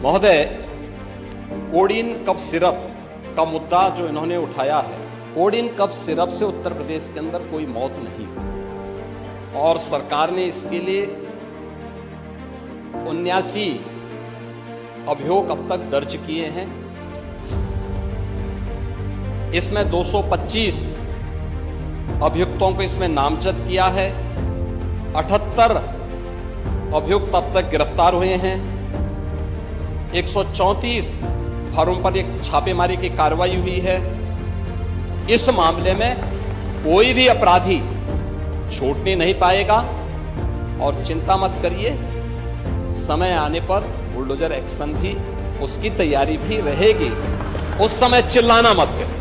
महोदय, codeine cough syrup का मुद्दा जो इन्होंने उठाया है, कोडीन कफ सिरप से उत्तर प्रदेश के अंदर कोई मौत नहीं हुई और सरकार ने इसके लिए 79 अभियोग अब तक दर्ज किए हैं। इसमें 225 अभियुक्तों को इसमें नामजद किया है। 78 अभियुक्त अब तक गिरफ्तार हुए हैं। 134 फर्मों पर एक छापेमारी की कार्रवाई हुई है। इस मामले में कोई भी अपराधी छूटने नहीं पाएगा और चिंता मत करिए, समय आने पर बुलडोजर एक्शन भी, उसकी तैयारी भी रहेगी। उस समय चिल्लाना मत करिए।